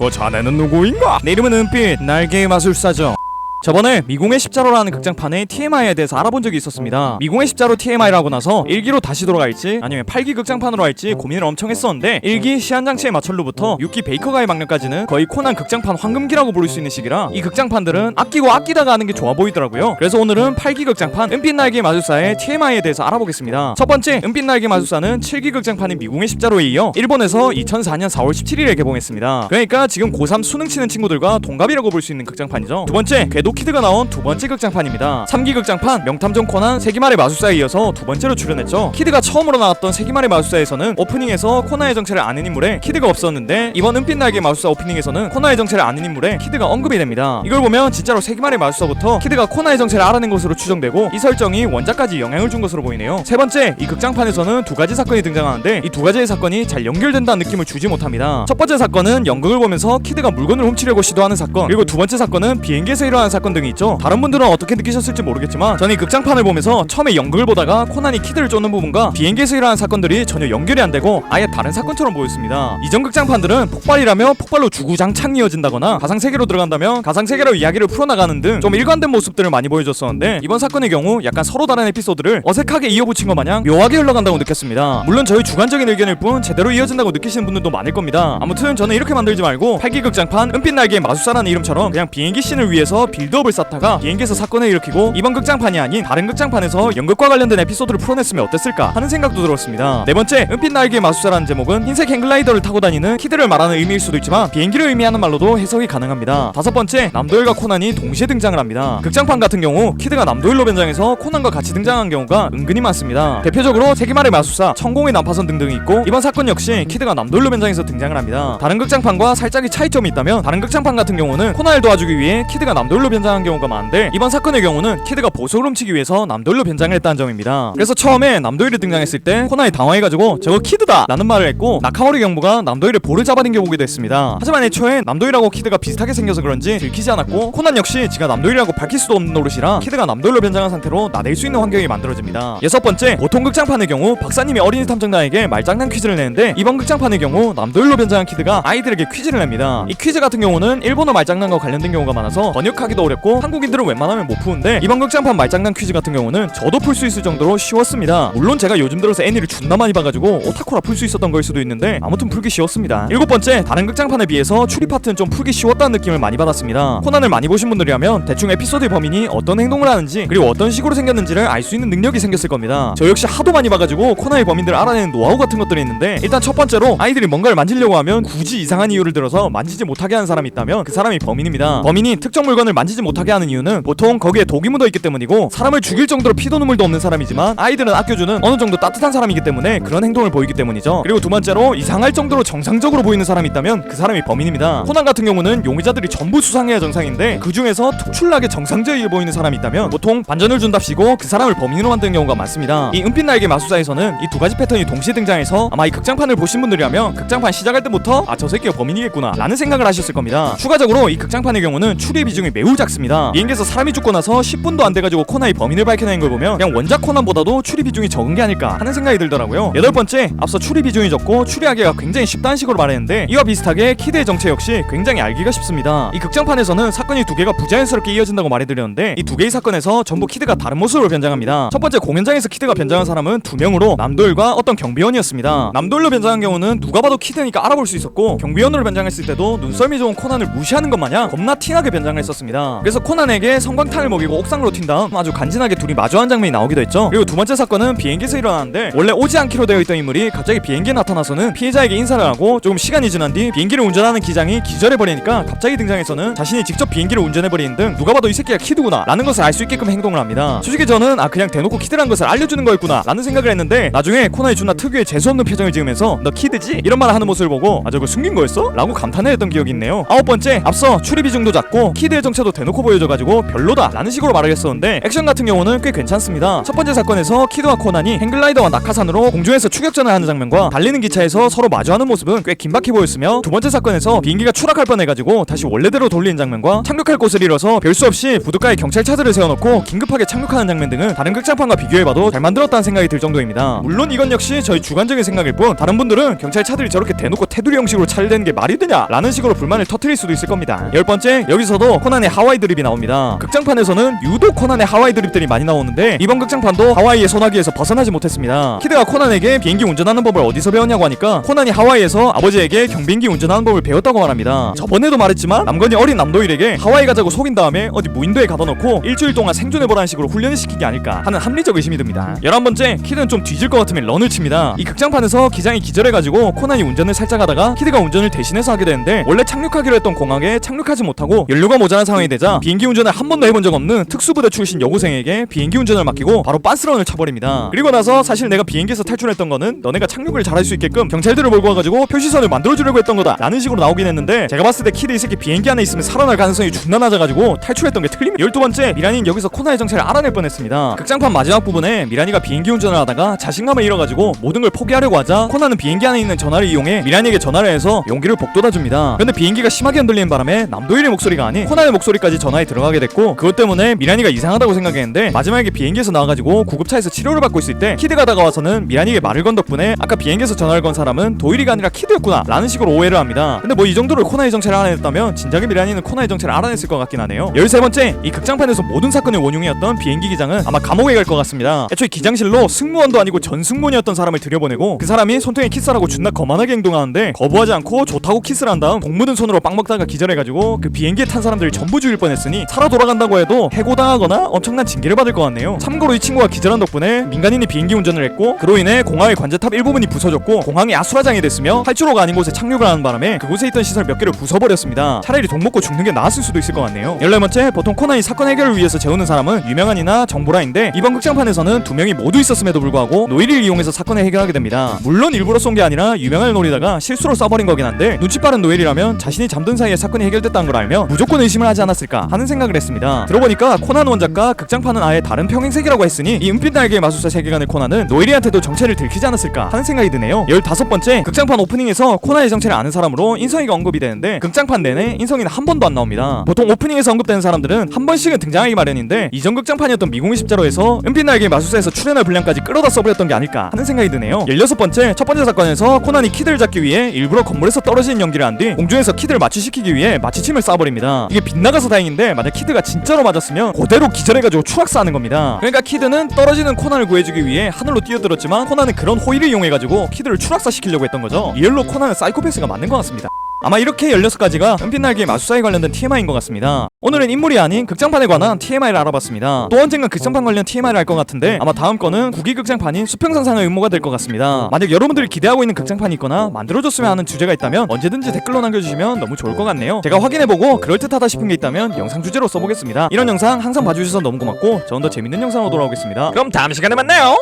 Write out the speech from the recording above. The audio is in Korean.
그 자네는 누구인가? 내 이름은 은빛 날개의 마술사죠. 저번에 미궁의 십자로라는 극장판의 TMI에 대해서 알아본 적이 있었습니다. 미궁의 십자로 TMI라고 나서 1기로 다시 돌아갈지 아니면 8기 극장판으로 할지 고민을 엄청 했었는데 1기 시한장치의 마철루부터 6기 베이커가의 막내까지는 거의 코난 극장판 황금기라고 부를 수 있는 시기라 이 극장판들은 아끼고 아끼다가 하는 게 좋아 보이더라고요. 그래서 오늘은 8기 극장판 은빛날개 마술사의 TMI에 대해서 알아보겠습니다. 첫 번째, 은빛날개 마술사는 7기 극장판인 미궁의 십자로에 이어 일본에서 2004년 4월 17일에 개봉했습니다. 그러니까 지금 고3 수능 치는 친구들과 동갑이라고 볼 수 있는 극장판이죠. 두 번째, 궤도 키드가 나온 두 번째 극장판입니다. 3기 극장판 명탐정 코난 세기말의 마술사에 이어서 두 번째로 출연했죠. 키드가 처음으로 나왔던 세기말의 마술사에서는 오프닝에서 코나의 정체를 아는 인물에 키드가 없었는데 이번 은빛날개 마술사 오프닝에서는 코나의 정체를 아는 인물에 키드가 언급이 됩니다. 이걸 보면 진짜로 세기말의 마술사부터 키드가 코나의 정체를 알아낸 것으로 추정되고 이 설정이 원작까지 영향을 준 것으로 보이네요. 세 번째, 이 극장판에서는 두 가지 사건이 등장하는데 이 두 가지의 사건이 잘 연결된다는 느낌을 주지 못합니다. 첫 번째 사건은 연극을 보면서 키드가 물건을 훔치려고 시도하는 사건, 그리고 두 번째 사건은 비행기에서 일어나는 사건 등이 있죠. 다른 분들은 어떻게 느끼셨을지 모르겠지만 저는 이 극장판을 보면서 처음에 연극을 보다가 코난이 키드를 쫓는 부분과 비행기에서 일어나는 사건들이 전혀 연결이 안 되고 아예 다른 사건처럼 보였습니다. 이전 극장판들은 폭발이라며 폭발로 주구장창 이어진다거나 가상세계로 들어간다면 가상세계로 이야기를 풀어나가는 등 좀 일관된 모습들을 많이 보여줬었는데 이번 사건의 경우 약간 서로 다른 에피소드를 어색하게 이어붙인 것 마냥 묘하게 흘러간다고 느꼈습니다. 물론 저희 주관적인 의견일 뿐 제대로 이어진다고 느끼시는 분들도 많을 겁니다. 아무튼 저는 이렇게 만들지 말고 8기 극장판 은빛날개의 마술사라는 이름처럼 그냥 비행기 씬을 위해서 빌드업을 쌓다가 비행기에서 사건을 일으키고 이번 극장판이 아닌 다른 극장판에서 연극과 관련된 에피소드를 풀어냈으면 어땠을까 하는 생각도 들었습니다. 네 번째, 은빛날개의 마술사라는 제목은 흰색 행글라이더를 타고 다니는 키드를 말하는 의미일 수도 있지만 비행기를 의미하는 말로도 해석이 가능합니다. 다섯 번째, 남도일과 코난이 동시에 등장을 합니다. 극장판 같은 경우 키드가 남도일로 변장해서 코난과 같이 등장한 경우가 은근히 많습니다. 대표적으로 세기말의 마술사, 천공의 난파선 등등이 있고 이번 사건 역시 키드가 남도일로 변장해서 등장을 합니다. 다른 극장판과 살짝의 차이점이 있다면 다른 극장판 같은 경우는 코난을 도와주기 위해 키드가 남도일로 변장한 경우가 많은데 이번 사건의 경우는 키드가 보석을 훔치기 위해서 남도일로 변장을 했다는 점입니다. 그래서 처음에 남도일이 등장했을 때 코난이 당황해가지고 저거 키드다! 라는 말을 했고 나카모리 경무가 남도일의 볼을 잡아당겨보기도 했습니다. 하지만 애초에 남도일하고 키드가 비슷하게 생겨서 그런지 들키지 않았고 코난 역시 지가 남도일이라고 밝힐 수도 없는 노릇이라 키드가 남도일로 변장한 상태로 나댈 수 있는 환경이 만들어집니다. 여섯 번째, 보통 극장판의 경우 박사님이 어린이 탐정단에게 말장난 퀴즈를 내는데 이번 극장판의 경우 남도일로 변장한 키드가 아이들에게 퀴즈를 냅니다. 이 퀴즈 같은 경우는 일본어 말장난과 관련된 경우가 많아서 번역하기도 어렵고 한국인들은 웬만하면 못 푸는데 이번 극장판 말장난 퀴즈 같은 경우는 저도 풀 수 있을 정도로 쉬웠습니다. 물론 제가 요즘 들어서 애니를 존나 많이 봐가지고 오타쿠라 풀 수 있었던 걸 수도 있는데 아무튼 풀기 쉬웠습니다. 일곱 번째, 다른 극장판에 비해서 추리 파트는 좀 풀기 쉬웠다는 느낌을 많이 받았습니다. 코난을 많이 보신 분들이라면 대충 에피소드의 범인이 어떤 행동을 하는지 그리고 어떤 식으로 생겼는지를 알 수 있는 능력이 생겼을 겁니다. 저 역시 하도 많이 봐가지고 코난의 범인들을 알아내는 노하우 같은 것들이 있는데 일단 첫 번째로 아이들이 뭔가를 만지려고 하면 굳이 이상한 이유를 들어서 만지지 못하게 하는 사람이 있다면 그 사람이 범인입니다. 범인이 특정 물건을 만지지 못하게 하는 이유는 보통 거기에 독이 묻어있기 때문이고 사람을 죽일 정도로 피도 눈물도 없는 사람이지만 아이들은 아껴주는 어느 정도 따뜻한 사람이기 때문에 그런 행동을 보이기 때문이죠. 그리고 두 번째로 이상할 정도로 정상적으로 보이는 사람이 있다면 그 사람이 범인입니다. 코난 같은 경우는 용의자들이 전부 수상해야 정상인데 그 중에서 특출나게 정상적이게 보이는 사람이 있다면 보통 반전을 준답시고 그 사람을 범인으로 만드는 경우가 많습니다. 이 은빛날개 마술사에서는 이 두 가지 패턴이 동시에 등장해서 아마 이 극장판을 보신 분들이라면 극장판 시작할 때부터 아, 저 새끼가 범인이겠구나 라는 생각을 하셨을 겁니다. 추가적으로 이 극장판의 경우는 추리 비중이 매우 작습니다. 비행기에서 사람이 죽고 나서 10분도 안 돼가지고 코난이 범인을 밝혀낸 걸 보면 그냥 원작 코난보다도 추리 비중이 적은 게 아닐까 하는 생각이 들더라고요. 여덟 번째, 앞서 추리 비중이 적고 추리하기가 굉장히 쉽다는 식으로 말했는데 이와 비슷하게 키드의 정체 역시 굉장히 알기가 쉽습니다. 이 극장판에서는 사건이 두 개가 부자연스럽게 이어진다고 말해드렸는데 이 두 개의 사건에서 전부 키드가 다른 모습으로 변장합니다. 첫 번째, 공연장에서 키드가 변장한 사람은 두 명으로 남도일과 어떤 경비원이었습니다. 남도일로 변장한 경우는 누가 봐도 키드니까 알아볼 수 있었고 경비원으로 변장했을 때도 눈썰미 좋은 코난을 무시하는 것 마냥 겁나 티나게 변장을 했었습니다. 그래서 코난에게 성광탄을 먹이고 옥상으로 튄 다음 아주 간지나게 둘이 마주한 장면이 나오기도 했죠. 그리고 두 번째 사건은 비행기에서 일어나는데 원래 오지 않기로 되어 있던 인물이 갑자기 비행기에 나타나서는 피해자에게 인사를 하고 조금 시간이 지난 뒤 비행기를 운전하는 기장이 기절해버리니까 갑자기 등장해서는 자신이 직접 비행기를 운전해버리는 등 누가 봐도 이 새끼가 키드구나 라는 것을 알 수 있게끔 행동을 합니다. 솔직히 저는 그냥 대놓고 키드란 것을 알려주는 거였구나 라는 생각을 했는데 나중에 코난이 존나 특유의 재수없는 표정을 지으면서 너 키드지? 이런 말을 하는 모습을 보고 저거 숨긴 거였어? 라고 감탄을 했던 기억이 있네요. 아홉 번째, 앞서 추리 비중도 작고 키드의 정체도 대놓고 보여줘가지고 별로다 라는 식으로 말을 했었는데, 액션 같은 경우는 꽤 괜찮습니다. 첫 번째 사건에서 키드와 코난이 행글라이더와 낙하산으로 공중에서 추격전을 하는 장면과 달리는 기차에서 서로 마주하는 모습은 꽤 긴박해 보였으며, 두 번째 사건에서 비행기가 추락할 뻔해가지고 다시 원래대로 돌리는 장면과 착륙할 곳을 잃어서 별 수 없이 부둣가에 경찰차들을 세워놓고 긴급하게 착륙하는 장면 등은 다른 극장판과 비교해봐도 잘 만들었다는 생각이 들 정도입니다. 물론 이건 역시 저희 주관적인 생각일 뿐, 다른 분들은 경찰차들이 저렇게 대놓고 테두리 형식으로 차를 대는 게 말이 되냐 라는 식으로 불만을 터뜨릴 수도 있을 겁니다. 열 번째, 여기서도 코난의 하와이 드립이 나옵니다. 극장판에서는 유독 코난의 하와이 드립들이 많이 나오는데, 이번 극장판도 하와이의 소나기에서 벗어나지 못했습니다. 키드가 코난에게 비행기 운전하는 법을 어디서 배웠냐고 하니까 코난이 하와이에서 아버지에게 경비행기 운전하는 법을 배웠다고 말합니다. 저번에도 말했지만 남건이 어린 남도일에게 하와이 가자고 속인 다음에 어디 무인도에 가둬놓고 일주일 동안 생존해보라는 식으로 훈련을 시킨 게 아닐까 하는 합리적 의심이 듭니다. 11번째, 키드는 좀 뒤질 것 같으면 런을 칩니다. 이 극장판에서 기장이 기절해가지고 코난이 운전을 살짝 하다가 키드가 운전을 대신해서 하게 되는데, 원래 착륙하기로 했던 공항에 착륙하지 못하고 연료가 모자란 상황이 되자 비행기 운전을 한 번도 해본 적 없는 특수부대 출신 여고생에게 비행기 운전을 맡기고 바로 빤스런을 쳐버립니다. 그리고 나서 사실 내가 비행기에서 탈출했던 거는 너네가 착륙을 잘할 수 있게끔 경찰들을 몰고 와가지고 표시선을 만들어주려고 했던 거다 라는 식으로 나오긴 했는데, 제가 봤을 때 키드 이 새끼 비행기 안에 있으면 살아날 가능성이 존나 낮아가지고 탈출했던 게 틀립니다. 12번째, 미란이는 여기서 코난의 정체를 알아낼 뻔했습니다. 극장판 마지막 부분에 미란이가 비행기 운전을 하다가 자신감을 잃어가지고 모든 걸 포기하려고 하자 코난은 비행기 안에 있는 전화를 이용해 미란이에게 전화를 해서 용기를 북돋아줍니다. 그런데 비행기가 심하게 흔들리는 바람에 남도일의 목소리가 아닌 코난의 목소리까지 전화에 들어가게 됐고, 그것 때문에 미란이가 이상하다고 생각했는데, 마지막에 비행기에서 나와가지고 구급차에서 치료를 받고 있을 때 키드가 다가와서는 미란이에게 말을 건 덕분에 아까 비행기에서 전화를 건 사람은 도일이가 아니라 키드였구나 라는 식으로 오해를 합니다. 근데 뭐 이 정도로 코난의 정체를 알아냈다면 진작에 미란이는 코난의 정체를 알아냈을 것 같긴 하네요. 13번째, 이 극장판에서 모든 사건의 원흉이었던 비행기 기장은 아마 감옥에 갈 것 같습니다. 애초에 기장실로 승무원도 아니고 전 승무원이었던 사람을 들여보내고, 그 사람이 손등에 키스라고 존나 거만하게 행동하는데 거부하지 않고 좋다고 키스를 한 다음 복 묻은 손으로 빵 먹다가 기절해가지고 그 비행기에 탄 사람들이 전부 죽일 뻔했으니 살아 돌아간다고 해도 해고당하거나 엄청난 징계를 받을 것 같네요. 참고로 이 친구가 기절한 덕분에 민간인이 비행기 운전을 했고, 그로 인해 공항의 관제탑 일부분이 부서졌고 공항이 아수라장이 됐으며 활주로가 아닌 곳에 착륙을 하는 바람에 그곳에 있던 시설 몇 개를 부숴버렸습니다. 차라리 독 먹고 죽는 게 나았을 수도 있을 것 같네요. 14번째, 보통 코난이 사건 해결을 위해서 재우는 사람은 유명한이나 정보라인데, 이번 극장판에서는 두 명이 모두 있었음에도 불구하고 노일을 이용해서 사건을 해결하게 됩니다. 물론 일부러 쏜 게 아니라 유명한을 노리다가 실수로 쏴버린 거긴 한데, 눈치 빠른 노일이라면 자신이 잠든 사이에 사건이 해결됐다는 걸 알면 무조건 의심을 하지 않았을까 하는 생각을 했습니다. 들어보니까 코난 원작과 극장판은 아예 다른 평행세계라고 했으니 이 은빛 날개의 마술사 세계관의 코난은 노일이한테도 정체를 들키지 않았을까 하는 생각이 드네요. 15번째, 극장판 오프닝에서 코난의 정체를 아는 사람으로 인성이가 언급이 되는데, 극장판 내내 인성이는 한 번도 안 나옵니다. 보통 오프닝에서 언급되는 사람들은 한 번씩은 등장하기 마련인데, 이전 극장판이었던 미궁의 십자로에서 은빛 날개의 마술사에서 출연할 분량까지 끌어다 써버렸던 게 아닐까 하는 생각이 드네요. 16번째, 첫 번째 사건에서 코난이 키드를 잡기 위해 일부러 건물에서 떨어지는 연기를 한 뒤 공중에서 키드를 마취시키기 위해 마취침을 쏴버립니다. 이게 빗나가서 다행인데, 만약 키드가 진짜로 맞았으면 그대로 기절해가지고 추락사하는 겁니다. 그러니까 키드는 떨어지는 코난을 구해주기 위해 하늘로 뛰어들었지만, 코난은 그런 호의를 이용해가지고 키드를 추락사시키려고 했던 거죠. 리얼로 코난은 사이코패스가 맞는 것 같습니다. 아마 이렇게 16가지가 은빛날개의 마술사에 관련된 TMI인 것 같습니다. 오늘은 인물이 아닌 극장판에 관한 TMI를 알아봤습니다. 또 언젠간 극장판 관련 TMI를 할 것 같은데, 아마 다음 거는 국기 극장판인 수평선상의 음모가 될 것 같습니다. 만약 여러분들이 기대하고 있는 극장판이 있거나 만들어줬으면 하는 주제가 있다면 언제든지 댓글로 남겨주시면 너무 좋을 것 같네요. 제가 확인해보고 그럴듯하다 싶은 게 있다면 영상 주제로 써보겠습니다. 이런 영상 항상 봐주셔서 너무 고맙고, 저는 더 재밌는 영상으로 돌아오겠습니다. 그럼 다음 시간에 만나요.